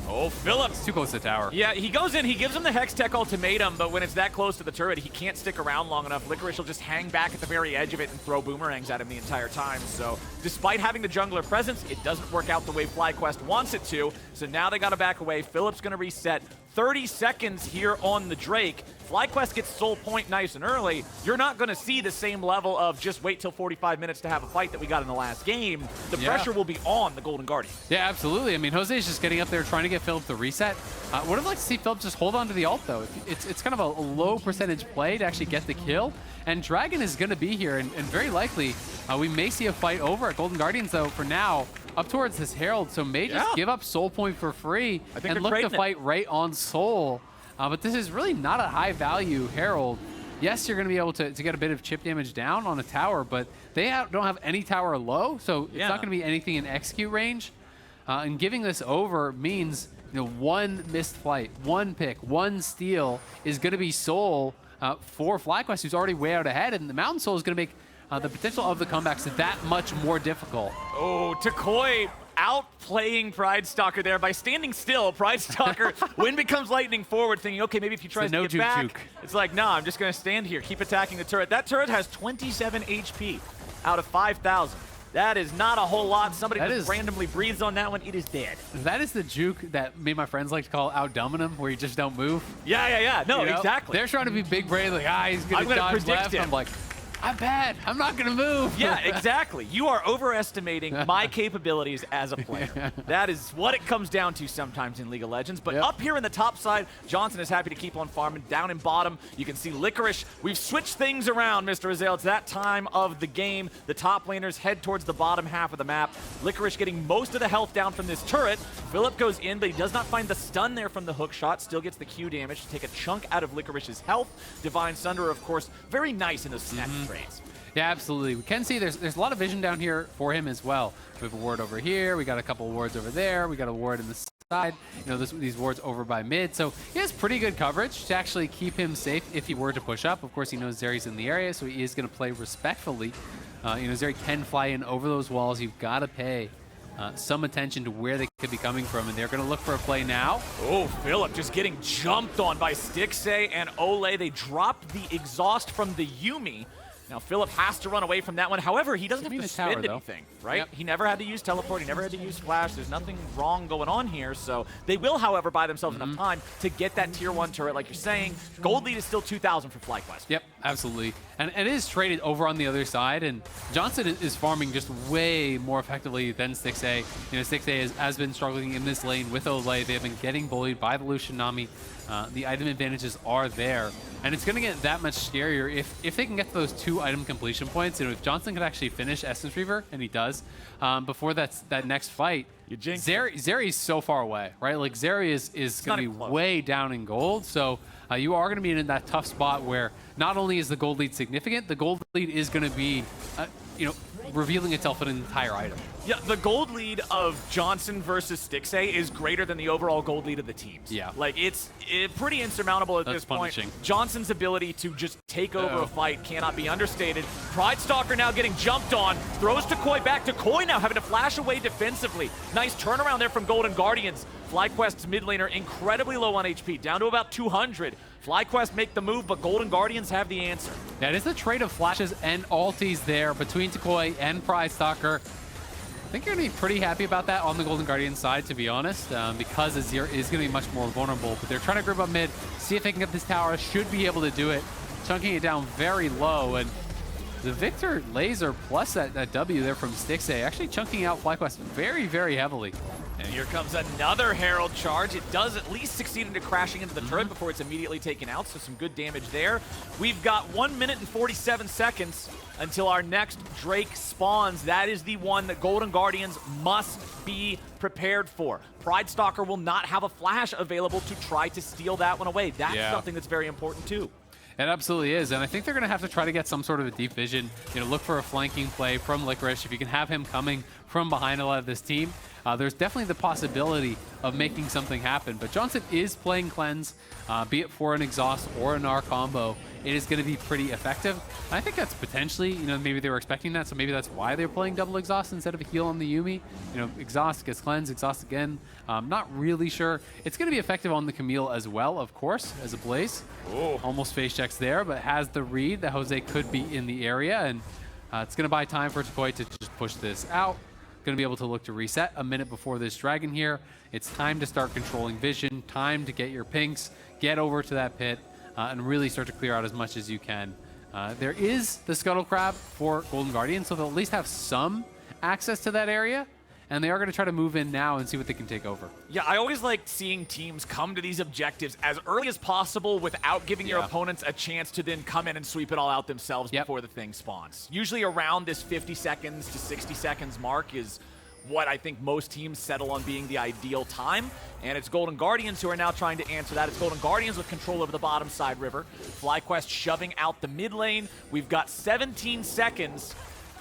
S10: Oh, Philip.
S11: It's too close to the tower.
S10: Yeah, he goes in, he gives him the Hextech ultimatum, but when it's that close to the turret, he can't stick around long enough. Licorice will just hang back at the very edge of it and throw boomerangs at him the entire time. So despite having the jungler presence, it doesn't work out the way FlyQuest wants it to. So now they got to back away. Philip's going to reset. 30 seconds here on the Drake. FlyQuest gets soul point nice and early. You're not going to see the same level of just wait till 45 minutes to have a fight that we got in the last game. The pressure will be on the Golden Guardian.
S11: Yeah, absolutely. I mean, Jose's just getting up there trying to get Philip to reset. Would have liked to see Philip just hold on to the ult, though. It's kind of a low percentage play to actually get the kill. And Dragon is going to be here, and very likely we may see a fight over at Golden Guardians, though, for now, up towards this Herald. So may just give up soul point for free and look to fight right on soul. But this is really not a high value Herald. Yes, you're going to be able to get a bit of chip damage down on a tower, but they don't have any tower low, so it's not going to be anything in execute range. And giving this over means, you know, one missed flight, one pick, one steal is going to be soul for FlyQuest, who's already way out ahead, and the Mountain Soul is going to make the potential of the comebacks that much more difficult.
S10: Oh, toucouille outplaying Pridestalkr there by standing still. Pridestalkr, wind becomes lightning forward, thinking, okay, maybe if he tries to get back,
S11: juke.
S10: it's like, nah, I'm just going to stand here, keep attacking the turret. That turret has 27 HP out of 5,000. That is not a whole lot. Somebody just randomly breathes on that one. It is dead.
S11: That is the juke that me and my friends like to call outdominum, where you just don't move.
S10: Yeah. No,
S11: you know?
S10: exactly.
S11: They're trying to be big brain, like, he's going to dodge left. I'm like, I'm bad. I'm not going to move.
S10: Yeah, exactly. You are overestimating my capabilities as a player. That is what it comes down to sometimes in League of Legends. But up here in the top side, Johnsun is happy to keep on farming. Down in bottom, you can see Licorice. We've switched things around, Mr. Azeal. It's that time of the game. The top laners head towards the bottom half of the map. Licorice getting most of the health down from this turret. Philip goes in, but he does not find the stun there from the hook shot. Still gets the Q damage to take a chunk out of Licorice's health. Divine Sunder, of course, very nice in those snap trades.
S11: Yeah, absolutely. We can see there's a lot of vision down here for him as well. We have a ward over here. We got a couple of wards over there. We got a ward in the side. You know, these wards over by mid. So he has pretty good coverage to actually keep him safe if he were to push up. Of course, he knows Zeri's in the area, so he is going to play respectfully. You know, Zeri can fly in over those walls. You've got to pay some attention to where they could be coming from, and they're going to look for a play now.
S10: Oh, Philip just getting jumped on by Stixxay and Olleh. They dropped the exhaust from the Yuumi. Now, Philip has to run away from that one. However, he doesn't have to spend anything, right?
S11: Yep.
S10: He never had to use teleport. He never had to use flash. There's nothing wrong going on here. So they will, however, buy themselves enough time to get that tier 1 turret, like you're saying. Gold lead is still 2,000 for FlyQuest.
S11: Yep, absolutely. And it is traded over on the other side, and Johnsun is farming just way more effectively than Stixxay. You know, Stixxay has been struggling in this lane with Olleh. They have been getting bullied by the Lucian Nami. The item advantages are there, and it's going to get that much scarier if they can get those 2 item completion points. You know, if Johnsun could actually finish Essence Reaver, and he does, before that next fight, Zeri's so far away, right? Like, Zeri is going to be way down in gold, so you are going to be in that tough spot where not only is the gold lead significant, the gold lead is going to be, you know, revealing itself in an entire item.
S10: Yeah, the gold lead of Johnsun versus Stixxay is greater than the overall gold lead of the teams.
S11: Yeah.
S10: Like, it's pretty insurmountable at this point. Johnson's ability to just take over a fight cannot be understated. Pridestalkr now getting jumped on. Throws toucouille back. toucouille now having to flash away defensively. Nice turnaround there from Golden Guardians. FlyQuest's mid laner incredibly low on HP, down to about 200. FlyQuest make the move, but Golden Guardians have the answer.
S11: That is a trade of flashes and ultis there between toucouille and Pridestalkr. I think you're going to be pretty happy about that on the Golden Guardian side, to be honest, because Azir is going to be much more vulnerable. But they're trying to group up mid, see if they can get this tower. Should be able to do it, chunking it down very low. And the Viktor laser plus that W there from Stixxay actually chunking out FlyQuest very, very heavily.
S10: And here comes another Herald charge. It does at least succeed into crashing into the turret before it's immediately taken out, so some good damage there. We've got 1 minute and 47 seconds until our next Drake spawns. That is the one that Golden Guardians must be prepared for. Pridestalkr will not have a flash available to try to steal that one away. That's something that's very important too.
S11: It absolutely is, and I think they're going to have to try to get some sort of a deep vision, look for a flanking play from Licorice. If you can have him coming from behind a lot of this team, there's definitely the possibility of making something happen. But Johnsun is playing Cleanse, be it for an Exhaust or a Gnar combo. It is going to be pretty effective. I think that's potentially, maybe they were expecting that, so maybe that's why they're playing double Exhaust instead of a heal on the Yuumi. Exhaust gets Cleanse, Exhaust again. Not really sure. It's going to be effective on the Camille as well, of course, as a Blaze.
S10: Ooh.
S11: Almost face checks there, but has the read that Jose could be in the area, and it's going to buy time for toucouille to just push this out. Going to be able to look to reset a minute before this dragon here. It's time to start controlling vision, time to get your pinks, get over to that pit, and really start to clear out as much as you can. There is the Scuttle Crab for Golden Guardian, so they'll at least have some access to that area, and they are going to try to move in now and see what they can take over.
S10: Yeah, I always like seeing teams come to these objectives as early as possible without giving your opponents a chance to then come in and sweep it all out themselves before the thing spawns. Usually around this 50 seconds to 60 seconds mark is what I think most teams settle on being the ideal time, and it's Golden Guardians who are now trying to answer that. It's Golden Guardians with control over the bottom side river. FlyQuest shoving out the mid lane. We've got 17 seconds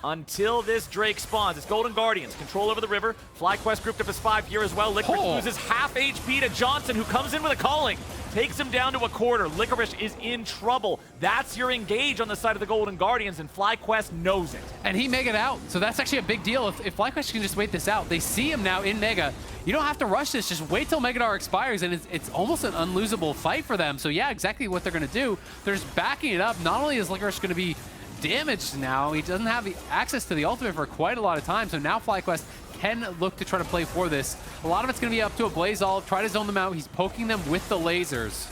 S10: until this Drake spawns. It's Golden Guardians, control over the river. FlyQuest grouped up as 5 here as well. Licorice loses half HP to Johnsun, who comes in with a calling. Takes him down to a quarter. Licorice is in trouble. That's your engage on the side of the Golden Guardians, and FlyQuest knows it.
S11: And he Mega'd out, so that's actually a big deal. If FlyQuest can just wait this out, they see him now in Mega. You don't have to rush this, just wait till Mega Gnar expires, and it's almost an unlosable fight for them. So yeah, exactly what they're gonna do. They're just backing it up. Not only is Licorice gonna be damaged now, he doesn't have the access to the ultimate for quite a lot of time, so now FlyQuest can look to try to play for this. A lot of it's going to be up to Ablazeolive, try to zone them out. He's poking them with the lasers.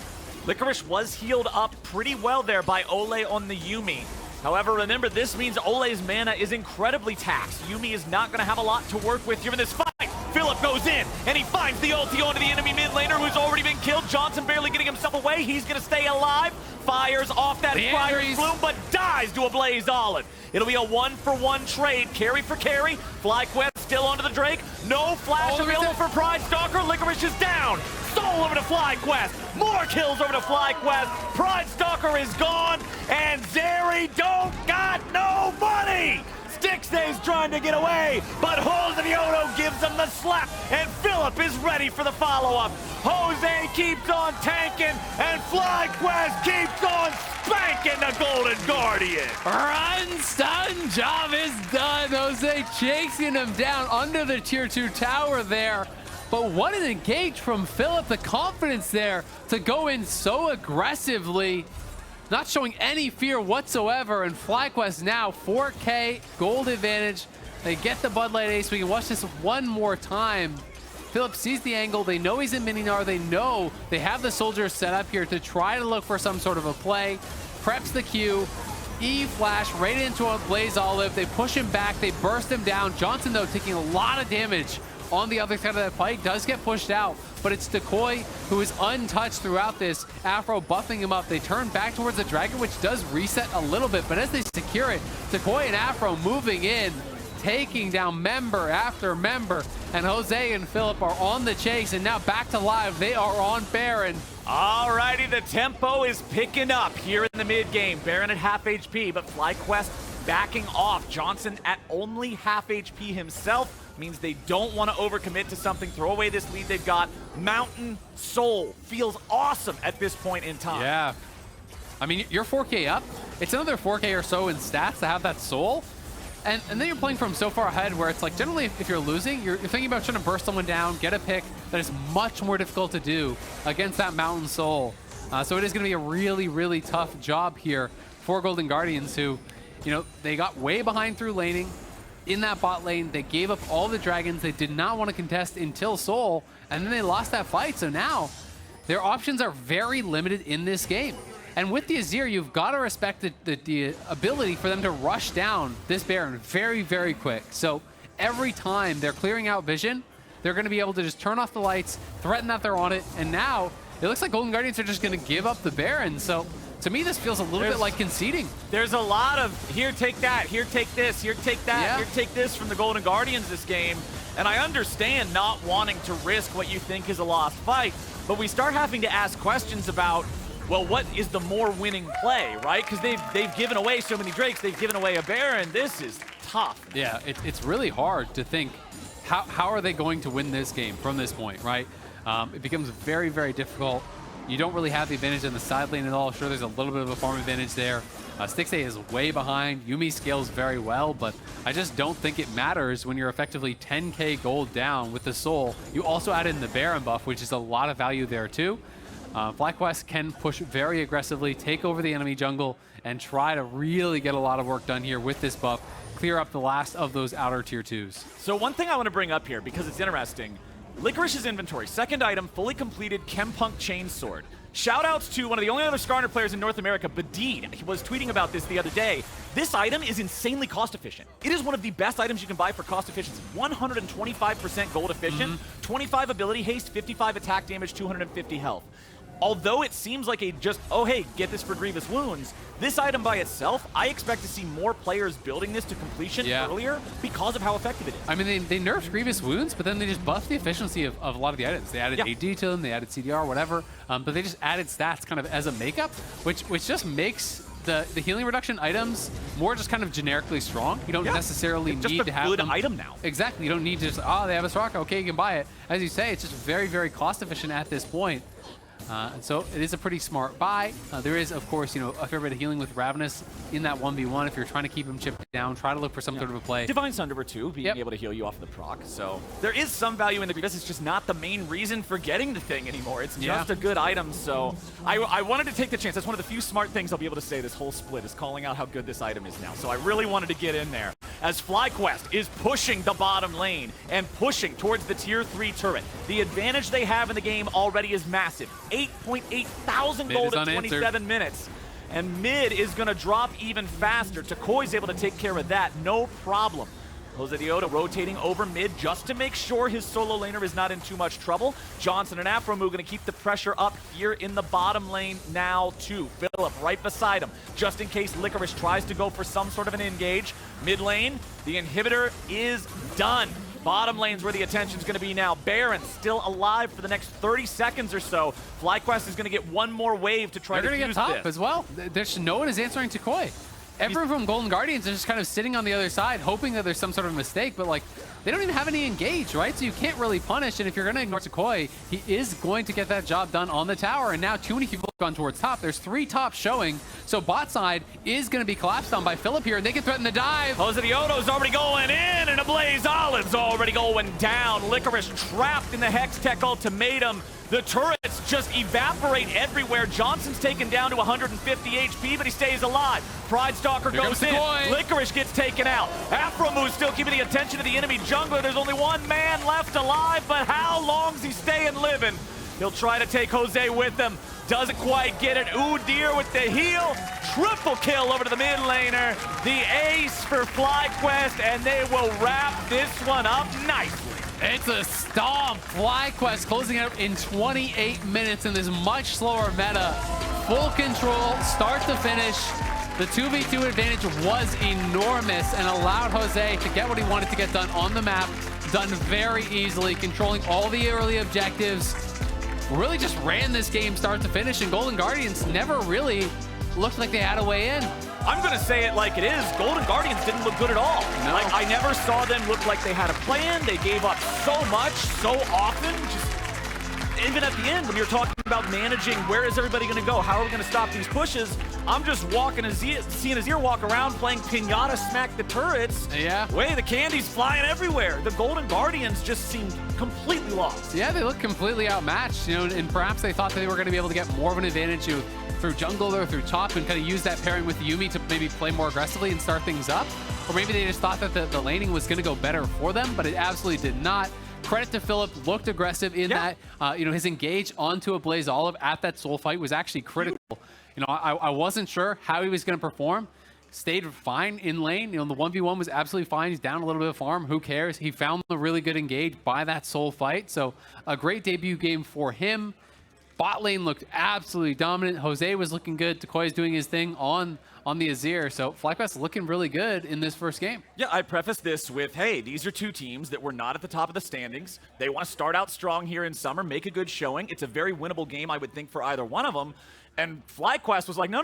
S10: Licorice was healed up pretty well there by Olleh on the Yuumi. However, remember, this means Olleh's mana is incredibly taxed. Yuumi is not going to have a lot to work with here in this fight. Philip goes in, and he finds the ulti onto the enemy mid laner who's already been killed. Johnsun barely getting himself away. He's going to stay alive. Fires off that fire plume, but dies to Ablazeolive. It'll be a 1-for-1 trade, carry for carry. FlyQuest still onto the Drake. No flash available for Pridestalkr. Licorice is down. Soul over to FlyQuest. More kills over to FlyQuest. Pridestalkr is gone, and Zeri don't got no money. Stixxay's trying to get away, but Josedeodo gives him the slap, and Philip is ready for the follow-up. Jose keeps on tanking, and FlyQuest keeps on spanking the Golden Guardian.
S11: Run, stun, job is done. Jose chasing him down under the tier 2 tower there. But what an engage from Philip, the confidence there to go in so aggressively. Not showing any fear whatsoever, and FlyQuest now 4K gold advantage. They get the Bud Light Ace. We can watch this one more time. Philip sees the angle. They know he's in mini Gnar. They know they have the soldiers set up here to try to look for some sort of a play. Preps the Q. E-flash right into Ablazeolive. They push him back. They burst him down. Johnsun, though, taking a lot of damage on the other side of that fight. Does get pushed out, but it's toucouille who is untouched throughout this. Aphro buffing him up. They turn back towards the dragon, which does reset a little bit, but as they secure it, toucouille and Aphro moving in, taking down member after member, and Jose and Philip are on the chase, and now back to live. They are on Baron.
S10: Alrighty, the tempo is picking up here in the mid game. Baron at half HP, but FlyQuest backing off. Johnsun at only half HP himself means they don't want to overcommit to something, throw away this lead they've got. Mountain Soul feels awesome at this point in time.
S11: Yeah. I mean, you're 4K up. It's another 4K or so in stats to have that Soul. And then you're playing from so far ahead where it's like, generally, if you're losing, you're thinking about trying to burst someone down, get a pick. That is much more difficult to do against that Mountain Soul. So it is going to be a really, really tough job here for Golden Guardians, who, you know, they got way behind through laning. In that bot lane, they gave up all the dragons. They did not want to contest until Soul, and then they lost that fight. So now their options are very limited in this game. And with the Azir, you've got to respect the ability for them to rush down this Baron very, very quick. So every time they're clearing out vision, they're going to be able to just turn off the lights, threaten that they're on it, and now it looks like Golden Guardians are just going to give up the Baron. So to me, this feels a little bit like conceding.
S10: There's a lot of here, take that, here, take this, here, take that, here, take this from the Golden Guardians this game. And I understand not wanting to risk what you think is a lost fight, but we start having to ask questions about, well, what is the more winning play, right? Because they've given away so many Drakes, they've given away a Baron. This is tough.
S11: Yeah, it's really hard to think, how are they going to win this game from this point, right? It becomes very, very difficult. You don't really have the advantage in the side lane at all. Sure, there's a little bit of a farm advantage there. Stixxay is way behind. Yuumi scales very well, but I just don't think it matters when you're effectively 10k gold down with the Soul. You also add in the Baron buff, which is a lot of value there too. FlyQuest can push very aggressively, take over the enemy jungle, and try to really get a lot of work done here with this buff, clear up the last of those outer tier 2s.
S10: So one thing I want to bring up here, because it's interesting, Licorice's inventory, second item, fully completed Chempunk Chainsword. Shoutouts to one of the only other Skarner players in North America, Badid. He was tweeting about this the other day. This item is insanely cost efficient. It is one of the best items you can buy for cost efficiency. 125% gold efficient, 25 ability haste, 55 attack damage, 250 health. Although it seems like a just, oh hey, get this for grievous wounds, this item by itself, I expect to see more players building this to completion earlier because of how effective it is.
S11: I mean, they nerfed grievous wounds, but then they just buffed the efficiency of a lot of the items. They added AD to them, they added CDR, whatever, but they just added stats kind of as a makeup, which just makes the healing reduction items more just kind of generically strong. You don't necessarily need to have them.
S10: Just a good item now.
S11: Exactly. You don't need to just, oh, they have a Soraka, okay, you can buy it. As you say, it's just very, very cost efficient at this point. And so it is a pretty smart buy. There is, of course, you know, a fair bit of healing with Ravenous in that 1v1. If you're trying to keep him chipped down, try to look for some sort of a play.
S10: Divine Sunderer too, being able to heal you off the proc. So there is some value in the Grievous. It's just not the main reason for getting the thing anymore. It's just a good item. So I wanted to take the chance. That's one of the few smart things I'll be able to say this whole split is calling out how good this item is now. So I really wanted to get in there. As FlyQuest is pushing the bottom lane and pushing towards the tier 3 turret. The advantage they have in the game already is massive. 8.8 thousand gold in 27 minutes. And mid is going to drop even faster. toucouille's able to take care of that, no problem. Josedeodo rotating over mid just to make sure his solo laner is not in too much trouble. Johnsun and aphromoo going to keep the pressure up here in the bottom lane now too. Philip right beside him, just in case Licorice tries to go for some sort of an engage. Mid lane, the inhibitor is done. Bottom lane's where the attention's going to be now. Baron still alive for the next 30 seconds or so. FlyQuest is going to get one more wave to try to use this.
S11: They're going to get top as well. There's no one is answering toucouille. Everyone from Golden Guardians is just kind of sitting on the other side, hoping that there's some sort of mistake, but like, they don't even have any engage, right? So you can't really punish, and if you're going to ignore toucouille, he is going to get that job done on the tower, and now too many people have gone towards top. There's 3 tops showing, so bot side is going to be collapsed on by Philip here, and they can threaten the dive.
S10: Josedeodo's already going in, and Ablazeolive's already going down. Licorice trapped in the Hex Tech ultimatum. The turrets just evaporate everywhere. Johnson's taken down to 150 HP, but he stays alive. Pridestalkr goes in. Licorice gets taken out. aphromoo still keeping the attention of the enemy jungler. There's only one man left alive, but how long's he staying living? He'll try to take Jose with him. Doesn't quite get it. Udyr with the heal. Triple kill over to the mid laner. The ace for FlyQuest, and they will wrap this one up nicely.
S11: It's a stomp. FlyQuest closing out in 28 minutes in this much slower meta. Full control, start to finish. The 2v2 advantage was enormous and allowed Jose to get what he wanted to get done on the map. Done very easily, controlling all the early objectives. Really just ran this game start to finish, and Golden Guardians never really looked like they had a way in.
S10: I'm going to say it like it is. Golden Guardians didn't look good at all.
S11: No.
S10: Like, I never saw them look like they had a plan. They gave up so much, so often. Just even at the end, when you're talking about managing, where is everybody going to go? How are we going to stop these pushes? I'm just seeing Azir walk around playing Pinata Smack the Turrets.
S11: Yeah.
S10: The candy's flying everywhere. The Golden Guardians just seemed completely lost.
S11: Yeah, they look completely outmatched, and perhaps they thought that they were going to be able to get more of an advantage through jungle or through top and kind of use that pairing with Yuumi to maybe play more aggressively and start things up. Or maybe they just thought that the laning was going to go better for them, but it absolutely did not. Credit to Philip, looked aggressive in that, his engage onto Ablazeolive at that soul fight was actually critical. I wasn't sure how he was going to perform. Stayed fine in lane. The 1v1 was absolutely fine. He's down a little bit of farm. Who cares? He found the really good engage by that soul fight. So a great debut game for him. Bot lane looked absolutely dominant. Jose was looking good. toucouille is doing his thing on the Azir. So FlyQuest looking really good in this first game.
S10: Yeah, I preface this with, hey, these are two teams that were not at the top of the standings. They want to start out strong here in summer, make a good showing. It's a very winnable game, I would think, for either one of them. And FlyQuest was like, no.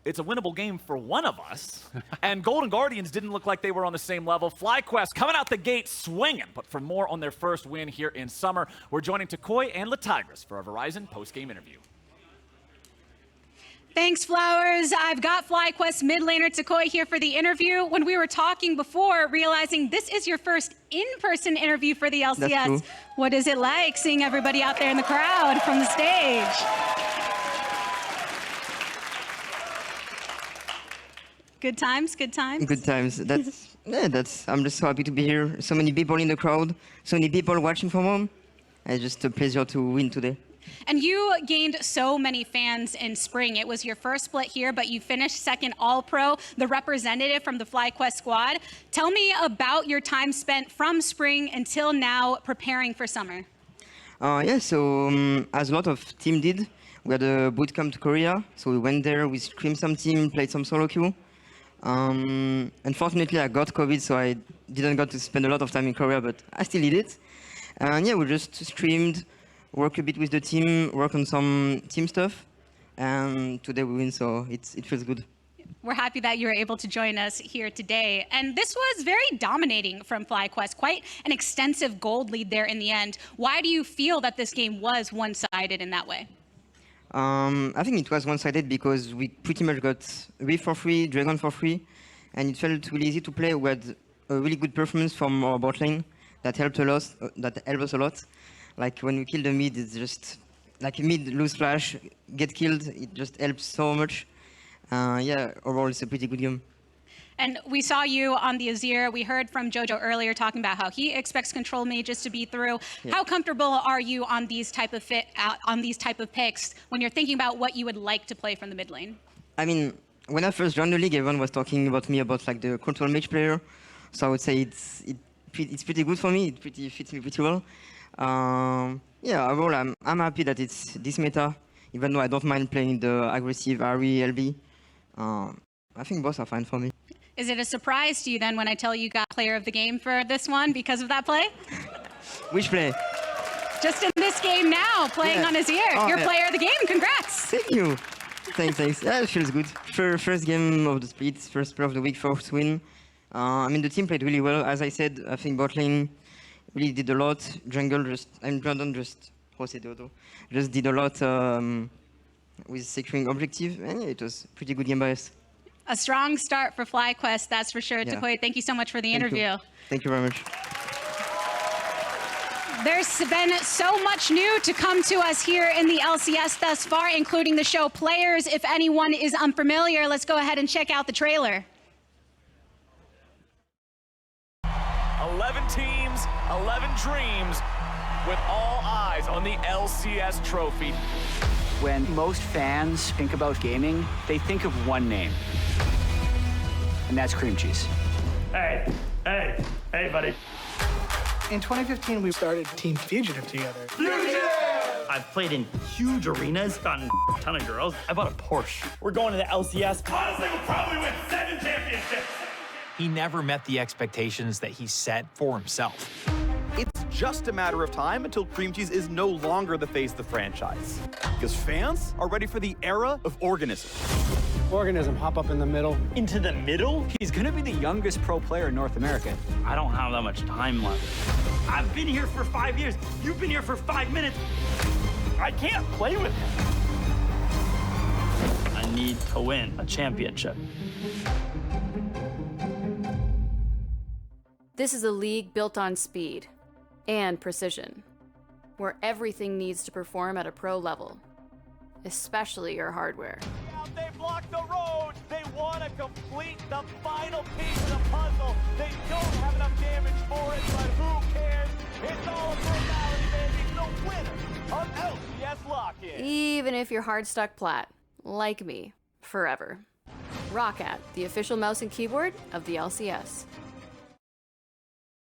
S10: It's a winnable game for one of us. And Golden Guardians didn't look like they were on the same level. FlyQuest coming out the gate swinging. But for more on their first win here in summer, we're joining toucouille and LeTigress for a Verizon post-game interview.
S12: Thanks, Flowers. I've got FlyQuest mid laner toucouille here for the interview. When we were talking before, realizing this is your first in-person interview for the LCS. What is it like seeing everybody out there in the crowd from the stage? Good times, good times?
S13: Good times. I'm just so happy to be here. So many people in the crowd, so many people watching from home. It's just a pleasure to win today.
S12: And you gained so many fans in spring. It was your first split here, but you finished second All-Pro, the representative from the FlyQuest squad. Tell me about your time spent from spring until now preparing for summer.
S13: As a lot of team did, we had a boot camp to Korea. So we went there, we scrimmed some team, played some solo queue. Unfortunately, I got COVID, so I didn't get to spend a lot of time in Korea, but I still did it. And we just streamed, work a bit with the team, work on some team stuff, and today we win, so it feels good.
S12: We're happy that you were able to join us here today. And this was very dominating from FlyQuest, quite an extensive gold lead there in the end. Why do you feel that this game was one-sided in that way?
S13: I think it was one-sided because we pretty much got Reef for free, Dragon for free, and it felt really easy to play. We had a really good performance from our bot lane that helped us a lot. Like when we kill the mid, it's just like mid lose flash, get killed. It just helps so much. Overall it's a pretty good game.
S12: And we saw you on the Azir. We heard from Jojo earlier talking about how he expects control mages to be through. Yeah. How comfortable are you on these type of picks when you're thinking about what you would like to play from the mid lane?
S13: I mean, when I first joined the league, everyone was talking about me about like the control mage player. So I would say it's pretty good for me. It fits me pretty well. Overall, I'm happy that it's this meta, even though I don't mind playing the aggressive Ari LB. I think both are fine for me.
S12: Is it a surprise to you then when I tell you got player of the game for this one because of that play?
S13: Which play?
S12: Just in this game now, playing on Azir. You're player of the game. Congrats.
S13: Thank you. Thanks. Yeah, it feels good. First game of the split, first play of the week, first win. The team played really well. As I said, I think bot lane really did a lot. Jungle Josedeodo just did a lot with securing objective, and it was a pretty good game by us.
S12: A strong start for FlyQuest, that's for sure. toucouille, thank you so much for the interview.
S13: Thank you very much.
S12: There's been so much new to come to us here in the LCS thus far, including the show players. If anyone is unfamiliar, let's go ahead and check out the trailer.
S10: 11 teams, 11 dreams, with all eyes on the LCS trophy.
S14: When most fans think about gaming, they think of one name, and that's cream cheese.
S15: Hey, buddy.
S16: In 2015, we started Team Fugitive together.
S15: I've played in huge arenas, gotten a ton of girls. I bought a Porsche. We're going to the LCS. Honestly, we'll probably win 7 championships.
S17: He never met the expectations that he set for himself.
S18: It's just a matter of time until Cream Cheese is no longer the face of the franchise. Because fans are ready for the era of Organism.
S16: Organism, hop up in the middle.
S15: Into the middle?
S14: He's gonna be the youngest pro player in North America.
S15: I don't have that much time left. I've been here for 5 years. You've been here for 5 minutes. I can't play with him. I need to win a championship.
S19: This is a league built on speed and precision, where everything needs to perform at a pro level, especially your hardware.
S10: They block the road. They want to complete the final piece of the puzzle. They don't have enough damage for it, but who cares? It's all a formality, baby. The winner of LCS Lock-In.
S19: Even if you're hard stuck plat, like me, forever. Roccat, the official mouse and keyboard of the LCS.